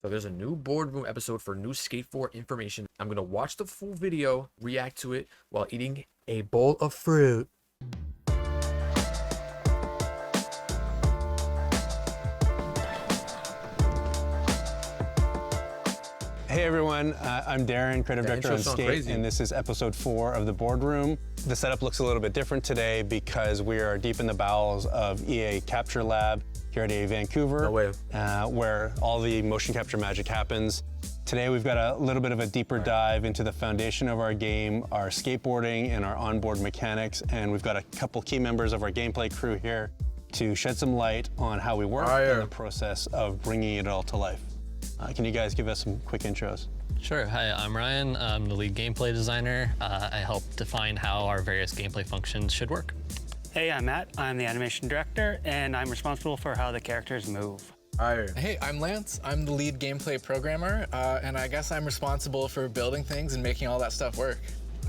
So there's a new boardroom episode for new Skate 4 information. I'm gonna watch the full video, react to it while eating a bowl of fruit. Hey everyone, I'm Darren, creative director of Skate, and this is episode 4 of the boardroom. The setup looks a little bit different today because we are deep in the bowels of EA Capture Lab here at EA Vancouver, where all the motion capture magic happens. Today we've got a little bit of a deeper dive into the foundation of our game, our skateboarding and our onboard mechanics, and we've got a couple key members of our gameplay crew here to shed some light on how we work and the process of bringing it all to life. Can you guys give us some quick intros? Sure. Hi, I'm Ryan. I'm the lead gameplay designer. I help define how our various gameplay functions should work. Hey, I'm Matt. I'm the animation director, and I'm responsible for how the characters move. Hey, I'm Lance. I'm the lead gameplay programmer, and I guess I'm responsible for building things and making all that stuff work.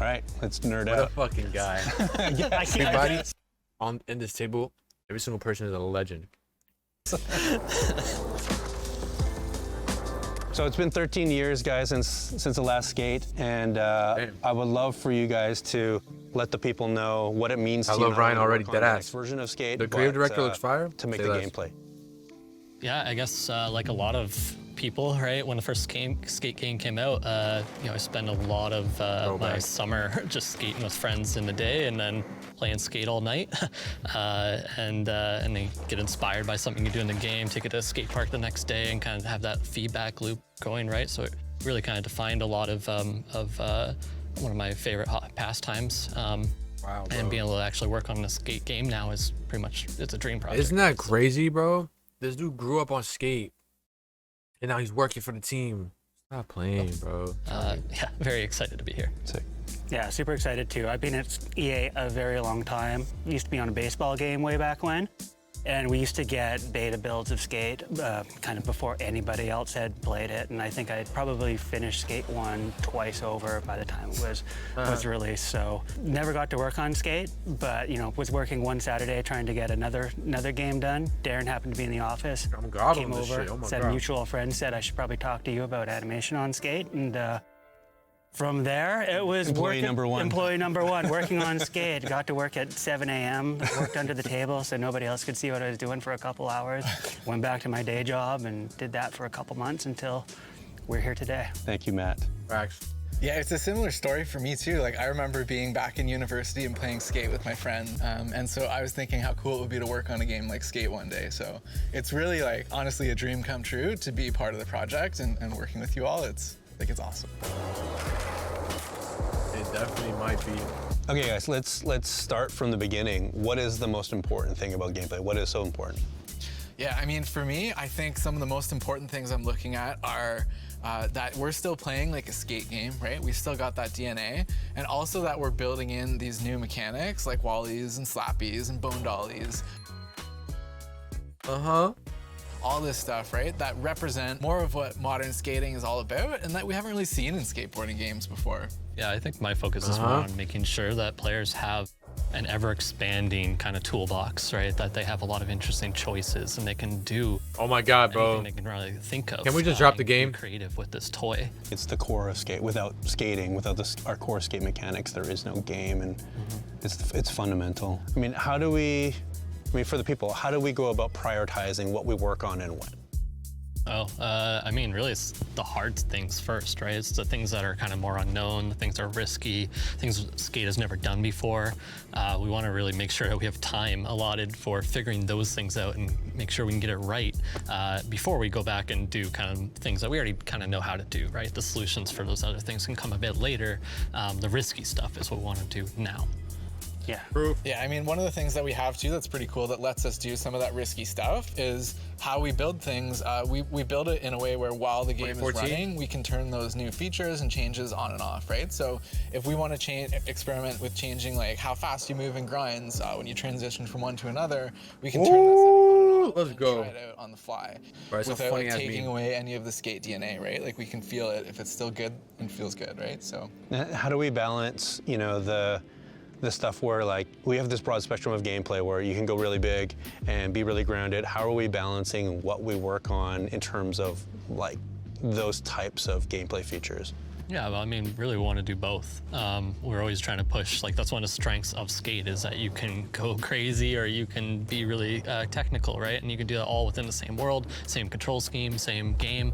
All right, let's nerd What out. a fucking guy. Everybody in this table, every single person is a legend. So it's been 13 years, guys, since the last skate, and I would love for you guys to let the people know what it means to you. I love Ryan already, dead ass. Version of skate. The creative director looks fire. To make the gameplay. Yeah, I guess like a lot of people, right? When the first skate game came out, you know, I spent a lot of my summer just skating with friends in the day, and then playing skate all night, and they get inspired by something you do in the game, take it to a skate park the next day, and kind of have that feedback loop going, right? So it really kind of defined a lot of one of my favorite pastimes. Wow, bro. And being able to actually work on a skate game now is pretty much, it's a dream project. Isn't that crazy, bro? This dude grew up on skate, and now he's working for the team. Stop playing, bro. Yeah, very excited to be here. Sick. Yeah, super excited too. I've been at EA a very long time. Used to be on a baseball game way back when, and we used to get beta builds of Skate kind of before anybody else had played it. And I think I'd probably finished Skate 1 twice over by the time it was released. So never got to work on Skate, but you know, was working one Saturday trying to get another game done. Darren happened to be in the office. Came over, said a mutual friend said I should probably talk to you about animation on Skate, and from there, it was employee number one, working on Skate. Got to work at 7 a.m., worked under the table so nobody else could see what I was doing for a couple hours. Went back to my day job and did that for a couple months until we're here today. Thank you, Matt. Facts. Yeah, it's a similar story for me too. Like, I remember being back in university and playing Skate with my friend, and so I was thinking how cool it would be to work on a game like Skate one day. So it's really, like, honestly a dream come true to be part of the project and working with you all. It's awesome. It definitely might be. Okay, guys, let's start from the beginning. What is the most important thing about gameplay? What is so important? Yeah, I mean, for me, I think some of the most important things I'm looking at are that we're still playing like a skate game, right? We still got that DNA, and also that we're building in these new mechanics like Wallies and Slappies and Bone Dollies. All this stuff, right? That represent more of what modern skating is all about, and that we haven't really seen in skateboarding games before. Yeah, I think my focus is more on making sure that players have an ever-expanding kind of toolbox, right? That they have a lot of interesting choices and they can do. Oh my God, bro. Anything they can really think of. Can we just drop the game? Creative with this toy. It's the core of skate. Without skating, without our core skate mechanics, there is no game, and it's fundamental. I mean, for the people, how do we go about prioritizing what we work on and when? I mean, really, it's the hard things first, right? It's the things that are kind of more unknown, the things that are risky, things Skate has never done before. We want to really make sure that we have time allotted for figuring those things out and make sure we can get it right before we go back and do kind of things that we already kind of know how to do, right? The solutions for those other things can come a bit later. The risky stuff is what we want to do now. Yeah. Yeah, I mean, one of the things that we have too that's pretty cool that lets us do some of that risky stuff is how we build things. We build it in a way where while the game is running, we can turn those new features and changes on and off, right? So if we want to experiment with changing like how fast you move in grinds when you transition from one to another, we can turn that setting on and off and try it out on the fly without like, taking away any of the skate DNA, right? Like we can feel it if it's still good and feels good, right? So how do we balance, you know, the stuff where like we have this broad spectrum of gameplay where you can go really big and be really grounded? How are we balancing what we work on in terms of like those types of gameplay features? Yeah, well, I mean, really we want to do both. We're always trying to push, like that's one of the strengths of skate is that you can go crazy or you can be really technical, right? And you can do that all within the same world, same control scheme, same game.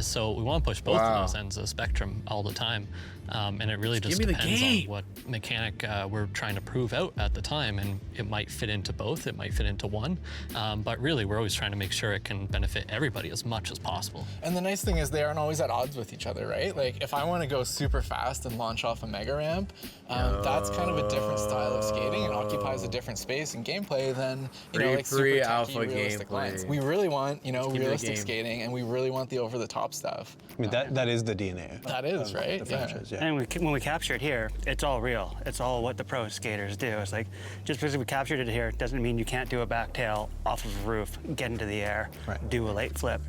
So we want to push both of those ends of the spectrum all the time. And it really just depends on what mechanic we're trying to prove out at the time. And it might fit into both, it might fit into one. But really, we're always trying to make sure it can benefit everybody as much as possible. And the nice thing is they aren't always at odds with each other, right? Like if I want to go super fast and launch off a mega ramp, that's kind of a different style of skating and occupies a different space in gameplay than, you know, like super techy, realistic lines. We really want, you know, realistic skating, and we really want the over-the-top stuff. I mean, that is the DNA. That is, right? The franchise, yeah. And when we capture it here, it's all real. It's all what the pro skaters do. It's like, just because we captured it here doesn't mean you can't do a back tail off of a roof, get into the air, do a late flip.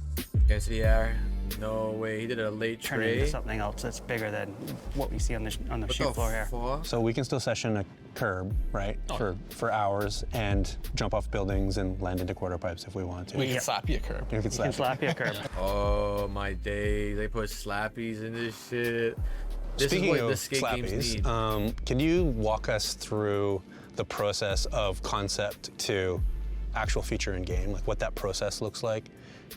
Get into the air. No way, he did a late Turn it into something else that's bigger than what we see on the shoot floor here. So we can still session a curb, right, for hours and jump off buildings and land into quarter pipes if we want to. We can slap you a curb. You can slap you a curb. Oh my days, they put slappies in this shit. This Speaking is what of the skate games need. can you walk us through the process of concept to actual feature in game, like what that process looks like?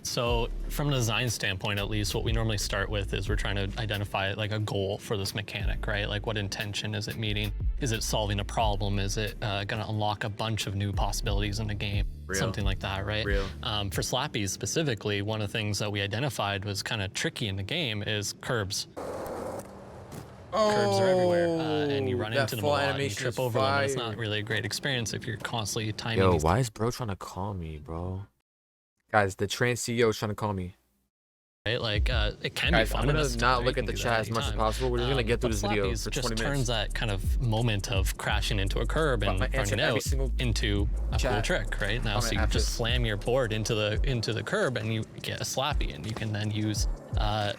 So from a design standpoint, at least, what we normally start with is we're trying to identify like a goal for this mechanic, right? Like what intention is it meeting? Is it solving a problem? Is it gonna unlock a bunch of new possibilities in the game? Something like that, right? For Slappies specifically, one of the things that we identified was kind of tricky in the game is curbs. Curbs are everywhere, and you run into them a lot, and you trip over them. It's not really a great experience if you're constantly timing. Yo, why is bro trying to call me, bro? Guys, the trans CEO is trying to call me. Right? Like, it can be fun. I'm gonna not look at the chat as much as possible. We're just gonna get through this video for 20 minutes. Turns that kind of moment of crashing into a curb and running out into a cool trick, right? Now, so you just slam your board into the curb and you get a slappy, and you can then use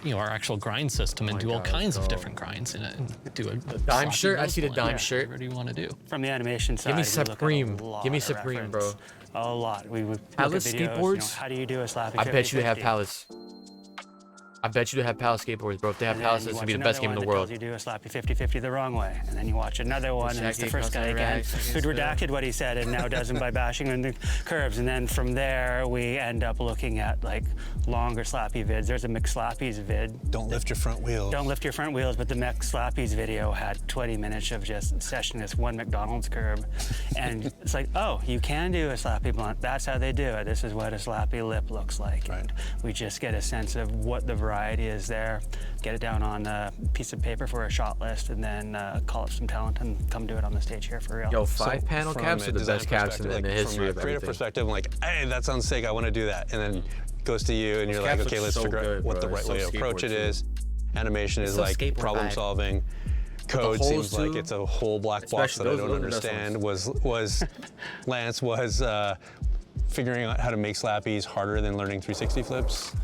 you know, our actual grind system and do all kinds of different grinds in it and do a dime shirt. I see the dime shirt. What do you want to do? From the animation side, give me Supreme. Give me Supreme, bro. A lot. We would Palace videos, skateboards. You know, how do you do a slappy? I bet you they have Palace. I bet you they have Palace skateboards, bro. If they have Palace, this would be the best game in the world. You do a slappy 50-50 the wrong way, and then you watch another one, and it's the first guy again who'd redacted what he said and now does him by bashing in the curves. And then from there, we end up looking at like longer slappy vids. There's a McSlappies vid. Don't lift your front wheels. Don't lift your front wheels, but the McSlappies video had 20 minutes of just session this one McDonald's curb. And it's like, oh, you can do a slappy blunt. That's how they do it. This is what a slappy lip looks like. And we just get a sense of what the variety is there, get it down on a piece of paper for a shot list, and then call up some talent and come do it on the stage here for real. Yo, 5 panel caps are the best caps in the history of everything. From a creative perspective, I'm like, hey, that sounds sick, I want to do that. And then goes to you, and you're like, okay, let's figure out what the right way to approach it is. Animation is like problem solving. Code seems like it's a whole black box that I don't understand. Lance was figuring out how to make slappies harder than learning 360 flips.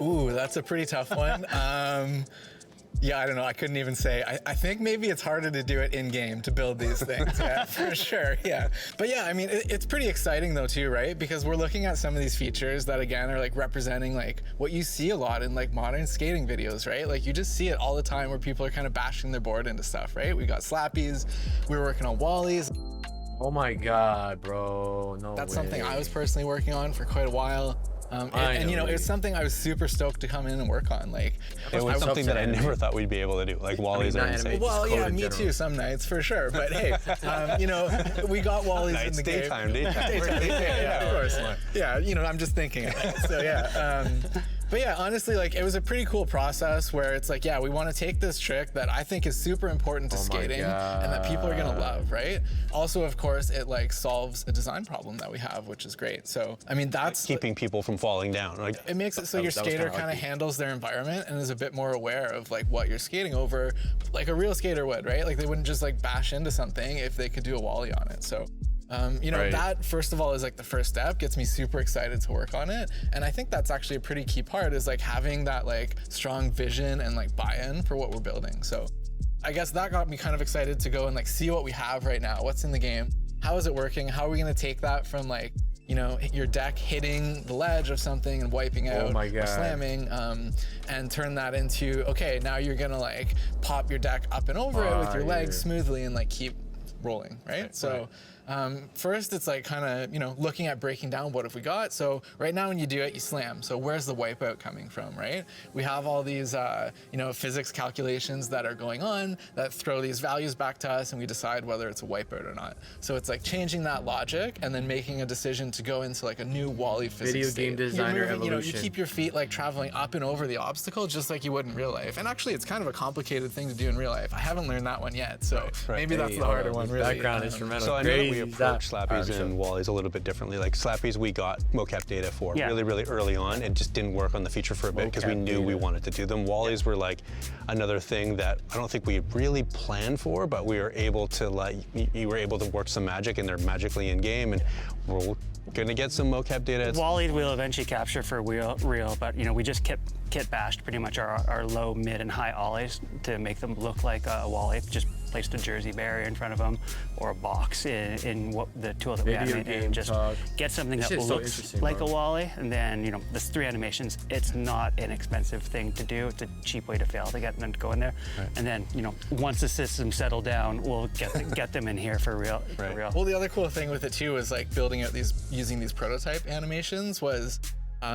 Ooh, that's a pretty tough one. Yeah, I don't know. I couldn't even say. I think maybe it's harder to do it in game to build these things. Yeah, for sure. Yeah, but yeah, I mean, it's pretty exciting though too, right? Because we're looking at some of these features that again are like representing like what you see a lot in like modern skating videos, right? Like you just see it all the time where people are kind of bashing their board into stuff, right? We got slappies. We were working on wallies. Oh my god, bro! No That's way. something I was personally working on for quite a while. And you know, it's something I was super stoked to come in and work on. Like, it was something that I never thought we'd be able to do. Like, wallies are insane. Well, yeah, me too. Some nights for sure. But hey, you know, we got wallies in the game. Daytime. Yeah, of course. Yeah, you know, I'm just thinking. So yeah. But yeah, honestly, like it was a pretty cool process where it's like, yeah, we want to take this trick that I think is super important to skating and that people are gonna love, right? Also, of course, it like solves a design problem that we have, which is great. So, I mean, that's keeping people from falling down. Like it makes it so your skater kind of handles their environment and is a bit more aware of like what you're skating over, like a real skater would, right? Like they wouldn't just like bash into something if they could do a wally on it. So. You know, that first of all is like the first step, gets me super excited to work on it. And I think that's actually a pretty key part is like having that like strong vision and like buy-in for what we're building. So I guess that got me kind of excited to go and like see what we have right now, what's in the game, how is it working, how are we gonna take that from like you know, your deck hitting the ledge of something and wiping out my or God. slamming, and turn that into, okay, now you're gonna like pop your deck up and over it with your legs smoothly and like keep rolling, right? So first it's like kind of, you know, looking at breaking down what have we got. So right now when you do it, you slam. So where's the wipeout coming from, right? We have all these, you know, physics calculations that are going on that throw these values back to us and we decide whether it's a wipeout or not. So it's like changing that logic and then making a decision to go into like a new Wally physics Video state. game designer You know, you evolution. keep your feet like traveling up and over the obstacle just like you would in real life. And actually it's kind of a complicated thing to do in real life. I haven't learned that one yet, so maybe that's the harder one really. Background instrumental. So I know that we Crazy. approach Slappies and Wallies a little bit differently. Like Slappies, we got mocap data for really early on. It just didn't work on the feature for a bit because we knew we wanted to do them. Wallies were like another thing that I don't think we really planned for, but we were able to like, you were able to work some magic and they're magically in game, and we're gonna get some mocap data. Wally we'll eventually capture for real, but you know, we just kit bashed pretty much our low, mid, and high ollies to make them look like a Wally. Just placed a jersey barrier in front of them or a box in what the tool that we animated, and just get something that looks like a Wally. And then, you know, there's 3 animations. It's not an expensive thing to do. It's a cheap way to fail to get them to go in there. And then, you know, once the system's settled down, we'll get them in here for real. Well, the other cool thing with it too is like building out using these prototype animations was,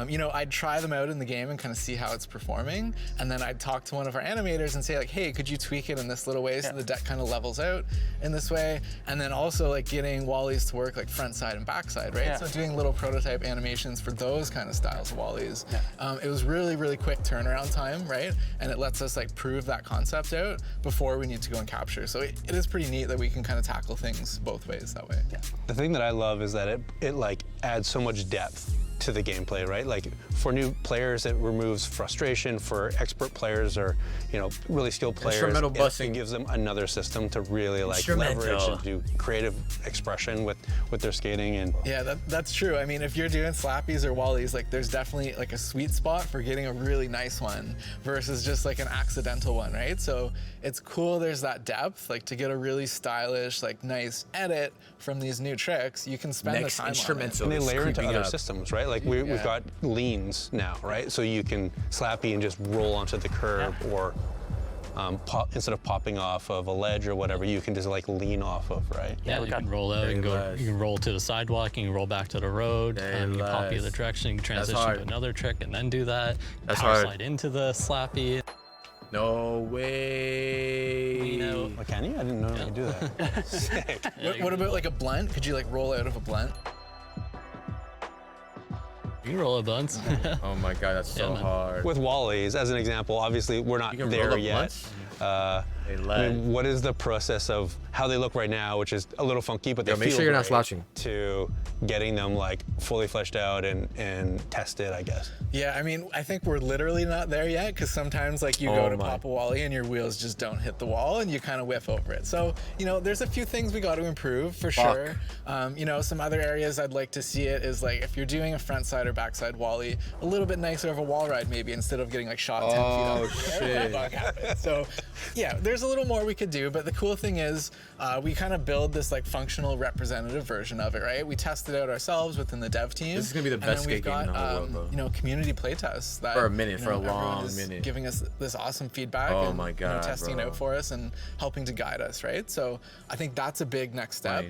you know, I'd try them out in the game and kind of see how it's performing. And then I'd talk to one of our animators and say like, hey, could you tweak it in this little way so the deck kind of levels out in this way? And then also like getting Wallies to work like front side and back side, right? So doing little prototype animations for those kind of styles of Wallies. It was really quick turnaround time, right? And it lets us like prove that concept out before we need to go and capture. So it is pretty neat that we can kind of tackle things both ways that way. The thing that I love is that it like adds so much depth to the gameplay, right? Like for new players, it removes frustration. For expert players or, you know, really skilled players, it gives them another system to really like leverage and do creative expression with their skating. And yeah, that's true. I mean, if you're doing Slappies or Wallies, like there's definitely like a sweet spot for getting a really nice one versus just like an accidental one, right? So it's cool there's that depth, like to get a really stylish, like nice edit from these new tricks, you can spend the time on it. And they layer into other systems, right? Like we've got leans now, right? So you can Slappy and just roll onto the curb, or instead of popping off of a ledge or whatever, you can just like lean off of, right? Yeah, you can roll out, you can roll to the sidewalk, you can roll back to the road, you can copy the direction, you can transition to another trick and then do that. That's power hard. slide into the Slappy. No way. Oh, can you? I didn't know you could do that. Sick. What about like a blunt? Could you like roll out of a blunt? You can roll a blunt. Oh my God, that's so hard. With Wallies, as an example, obviously we're not there yet. I mean, what is the process of how they look right now, which is a little funky, but they feel make sure you're not great, slouching, to getting them like fully fleshed out and tested, I guess. Yeah, I mean, I think we're literally not there yet, because sometimes like you go to pop a Wally and your wheels just don't hit the wall and you kind of whiff over it. So, you know, there's a few things we got to improve for sure. You know, some other areas I'd like to see it is like if you're doing a front side or backside Wally, a little bit nicer of a wall ride maybe, instead of getting like shot 10 feet up. Oh shit. So yeah, there's a little more we could do, but the cool thing is we kind of build this like functional representative version of it, right? We test it out ourselves within the dev team. This is gonna be the best skate game in the whole world, bro. You know, community playtests that For a minute, you for a know, long everyone is minute. giving us this awesome feedback. Oh and, my you know, God, testing bro. it out for us and helping to guide us, right? So I think that's a big next step,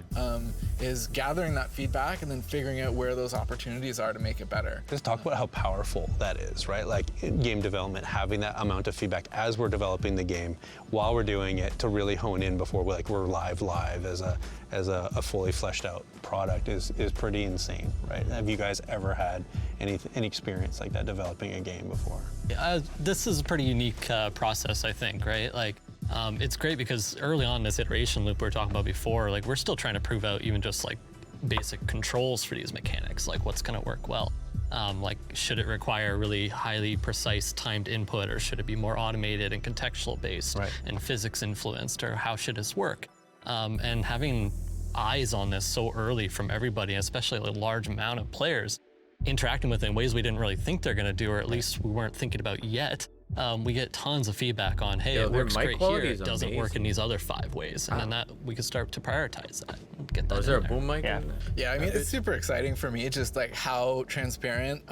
is gathering that feedback and then figuring out where those opportunities are to make it better. Just talk about how powerful that is, right? Like in game development, having that amount of feedback as we're developing the game, while we're doing it, to really hone in before we're live as a fully fleshed out product is pretty insane, right? Have you guys ever had any experience like that developing a game before? This is a pretty unique process, I think, right? Like, it's great because early on in this iteration loop we were talking about before, like we're still trying to prove out even just like basic controls for these mechanics, like what's gonna work well. Like, should it require really highly precise timed input, or should it be more automated and contextual based and physics influenced, or how should this work? And having eyes on this so early from everybody, especially a large amount of players, interacting with it in ways we didn't really think they're gonna do, or at least we weren't thinking about yet, we get tons of feedback on, hey, it their works mic great quality here, is it doesn't work in amazing. these other 5 ways. And then that we could start to prioritize that and get that Is there a in there. boom mic? Yeah. in there? Yeah, I mean, it's super exciting for me, just like how transparent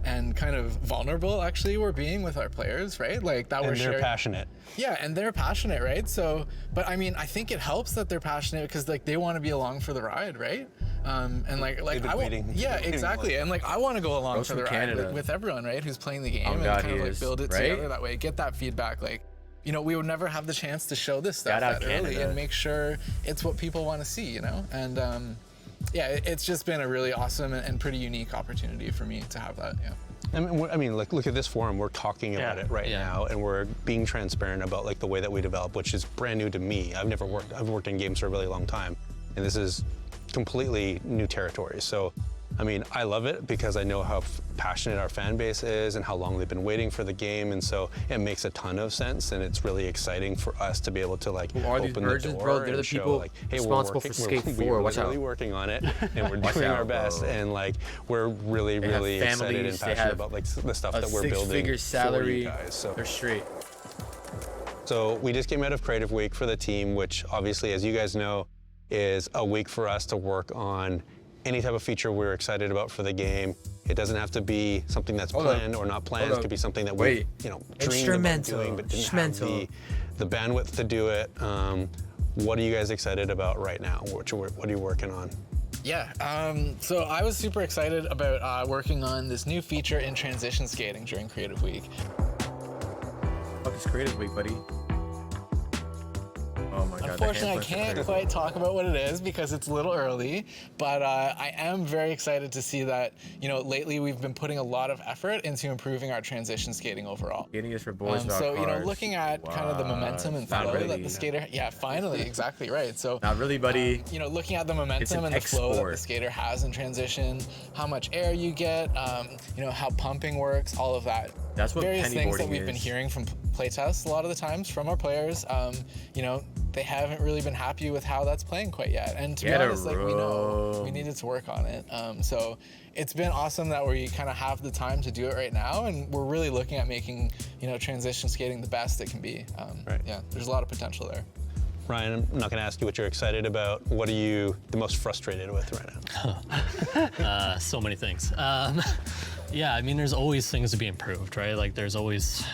and kind of vulnerable actually we're being with our players, right? Like that we're And they're sharing. passionate. Yeah, and they're passionate, right? So, but I mean, I think it helps that they're passionate because like they want to be along for the ride, right? And like They've been I want, waiting. yeah, They've been exactly. waiting. And like I want to go along Goes for from the Canada. ride with everyone, right? Who's playing the game Oh, and God, kind of he like is, build it right? together that way. Get that feedback, like. You know, we would never have the chance to show this stuff Shout out that early Canada. and make sure it's what people want to see, you know? And yeah, it's just been a really awesome and pretty unique opportunity for me to have that, yeah. I mean, like, look at this forum. We're talking about Yeah. it right Yeah. now, and we're being transparent about like the way that we develop, which is brand new to me. I've worked in games for a really long time, and this is completely new territory. So, I mean, I love it because I know how passionate our fan base is and how long they've been waiting for the game, and so it makes a ton of sense, and it's really exciting for us to be able to like Who are these open the virgins, door bro? They're and the show, people like, hey, responsible we're for working, Skate we're 4. Watch really out. working on it, and we're Watch doing out, our best, bro. and like we're really, They have really excited and families, they passionate have about like the stuff A that we're building 6-figure for salary. you guys. So. They're straight. So we just came out of Creative Week for the team, which obviously, as you guys know, is a week for us to work on any type of feature we're excited about for the game. It doesn't have to be something that's Hold up. planned or not planned. Hold It up. could be something that we, Wait. dreamed about Instrumental. doing, but didn't Instrumental. have the bandwidth to do it. What are you guys excited about right now? What are you working on? Yeah, so I was super excited about working on this new feature in transition skating during Creative Week. Fuck is Creative Week, buddy. Oh my god. the Unfortunately, I hand press are can't Creative quite talk about what it is because it's a little early, but I am very excited to see that, you know, lately we've been putting a lot of effort into improving our transition skating overall. Skating is for boys. without So, you know, cars. looking at kind of the momentum and Not flow really. that the skater, yeah, finally, exactly right. So, Not really, buddy. you know, looking at the It's momentum an and the flow that export. the skater has in transition, how much air you get, you know, how pumping works, all of that. That's what Various things that pennyboarding we've been is. hearing from playtests a lot of the times from our players. You know, they haven't really been happy with how that's playing quite yet. And to be Get a honest, like we know room. we needed to work on it. So it's been awesome that we kind of have the time to do it right now, and we're really looking at making, you know, transition skating the best it can be. Right. Yeah, there's a lot of potential there. Ryan, I'm not going to ask you what you're excited about. What are you the most frustrated with right now? So many things. Yeah, I mean, there's always things to be improved, right? Like, there's always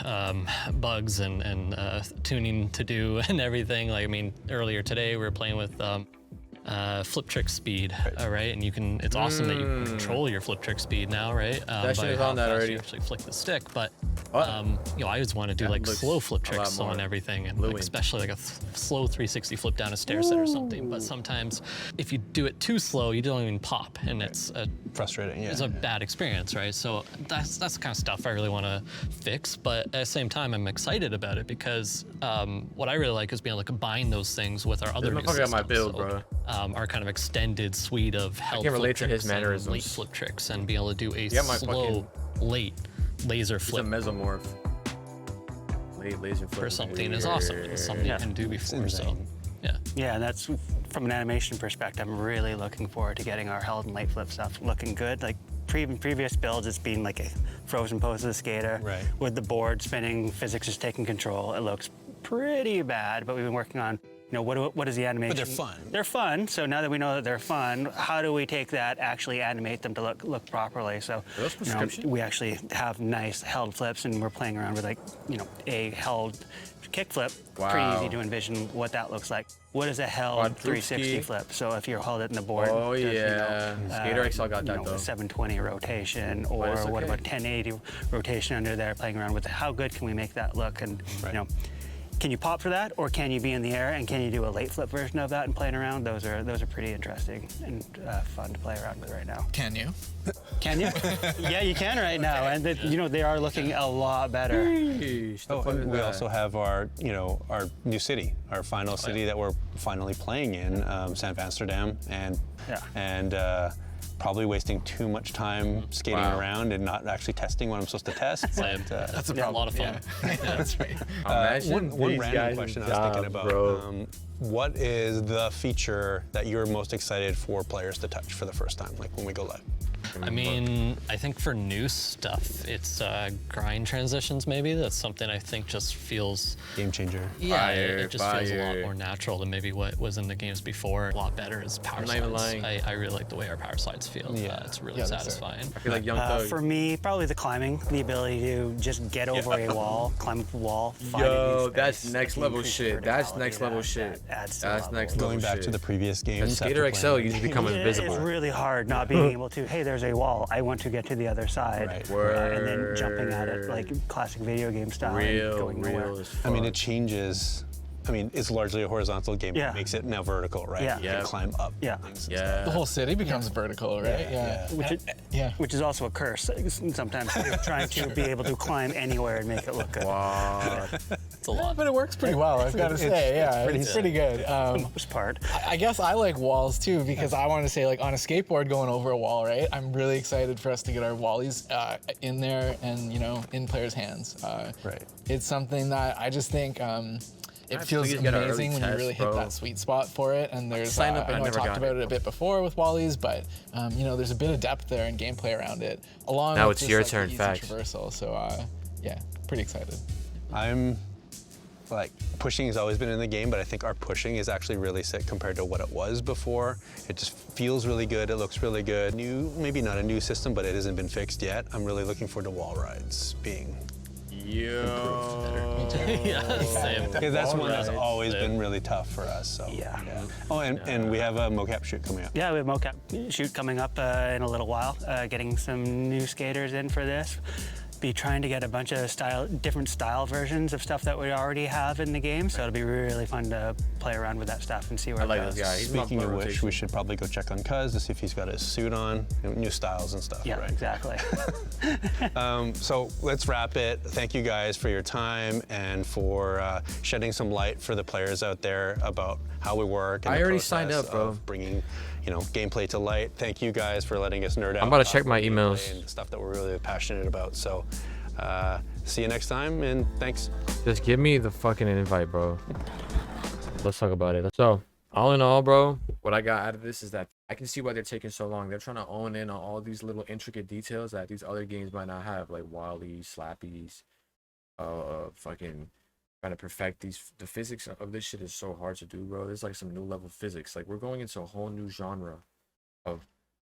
bugs and tuning to do and everything. Like, I mean, earlier today we were playing with flip trick speed, right? And you can, it's awesome that you can control your flip trick speed now, right? That shit by is how on that fast already. You actually flick the stick, but What? you know, I always want to do That like looks slow flip a lot tricks more on everything, and fluid. like, especially like a slow 360 flip down a stair set or something. But sometimes if you do it too slow, you don't even pop, and it's Frustrating, yeah. it's a bad experience, right? So that's the kind of stuff I really want to fix. But at the same time, I'm excited about it because what I really like is being able to combine those things with our other new motherfucker got my systems. build, So, bro. our kind of extended suite of held can't flip relate to his tricks and mannerisms. late flip tricks, and be able to do a got my slow, late laser It's a flip mesomorph. Late laser flip. for something is awesome. It's something you can do before. So, yeah. Yeah, and that's from an animation perspective. I'm really looking forward to getting our held and late flip stuff looking good. Like previous builds, it's been like a frozen pose of the skater Right. with the board spinning, physics is taking control. It looks pretty bad, but we've been working on, you know, what is the animation? they're fun. They're fun. So now that we know that they're fun, how do we take that, actually animate them to look properly? So those you know, prescription? we actually have nice held flips, and we're playing around with, like, you know, a held kick flip. Pretty Wow. easy to envision what that looks like. What is a held Quad 360 Krupski. flip? So if you're held it in the board, Oh, does, yeah. Skater XL got you that, know, though. a 720 rotation, or it's what okay. about 1080 rotation under there? Playing around with how good can we make that look? And Right. you know, can you pop for that, or can you be in the air, and can you do a late flip version of that and playing around? Those are pretty interesting and fun to play around with right now. Can you? Can you? Yeah, you can right now, and you know, they are looking a lot better. Oh, and we also have our, you know, our new city, our final city that we're finally playing in, San Amsterdam, and Yeah. probably wasting too much time skating Wow. around and not actually testing what I'm supposed to test. Same. But, That's a Yeah, a problem. lot of fun. Yeah, that's right. Imagine one these random guys' question I was thinking jobs, about. bro. What is the feature that you're most excited for players to touch for the first time, like when we go live? I mean, I think for new stuff, it's grind transitions maybe. That's something I think just feels... Game changer. Yeah, it just feels a lot more natural than maybe what was in the games before. A lot better is power slides. I'm not even lying. I really like the way our power slides feel. Yeah. It's really satisfying. I feel like Young Thug. For me, probably the climbing, the ability to just get over a wall, climb up a wall, find a new Yo, space, that's next level increase shit. That's verticality, next level that shit. adds to That's the next level. level Going back to the previous games. Skater after XL playing- used to become invisible. It's really hard not being able to, hey, there's a wall, I want to get to the other side. Right. And then jumping at it like classic video game style and going nowhere. Real as I mean, fuck. it changes. I mean, it's largely a horizontal game. Yeah. It makes it now vertical, right? Yeah. You can climb up. Yeah. Things and Yeah. The whole city becomes vertical, right? Yeah. Which is also a curse. Sometimes you're trying to be able to climb anywhere and make it look good. Wow. It's a lot. But it works pretty well, I've got to say. It's pretty good. For the most part. I guess I like walls too because I want to say, like, on a skateboard going over a wall, right? I'm really excited for us to get our wallies in there and, you know, in players' hands. Right. It's something that I just think it feels please get our early amazing when you test, really hit bro. that sweet spot for it. And there's, Sign up, I I know I never talked got about it. it a bit before with wallies, but you know, there's a bit of depth there and gameplay around it, along Now with it's just, your like, the turn, easy facts. traversal. So yeah, pretty excited. I'm like, pushing has always been in the game, but I think our pushing is actually really sick compared to what it was before. It just feels really good. It looks really good. New, maybe not a new system, but it hasn't been fixed yet. I'm really looking forward to wall rides being. Yo. Yeah, same. Because that's one that's rides, always same. been really tough for us. So Yeah. Oh, and we have a mocap shoot coming up. Yeah, we have mocap shoot coming up in a little while. Getting some new skaters in for this. Be trying to get a bunch of different style versions of stuff that we already have in the game. So it'll be really fun to play around with that stuff and see where I it like goes. this guy. He's my Speaking of blood which, rotation. we should probably go check on Cuz to see if he's got his suit on, new styles and stuff. Yeah, right? exactly. So let's wrap it. Thank you guys for your time and for shedding some light for the players out there about how we work. And I the already signed process up, bro. of bringing, you know, gameplay to light. Thank you guys for letting us nerd out. I'm about to check about my gameplay emails. and the stuff that we're really passionate about. So see you next time, and thanks. Just give me the fucking invite, bro. Let's talk about it. So, all in all, bro, what I got out of this is that I can see why they're taking so long. They're trying to own in on all these little intricate details that these other games might not have, like Wally, Slappies, fucking trying to perfect the physics of this shit is so hard to do, bro. There's like some new level physics. Like, we're going into a whole new genre of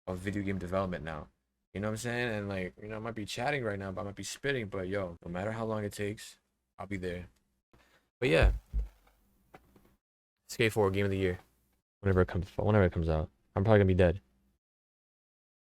video game development now. You know what I'm saying? And, like, you know, I might be chatting right now, but I might be spitting, but yo, no matter how long it takes, I'll be there. But yeah, Skate 4 Game of the Year, whenever it comes out. I'm probably gonna be dead.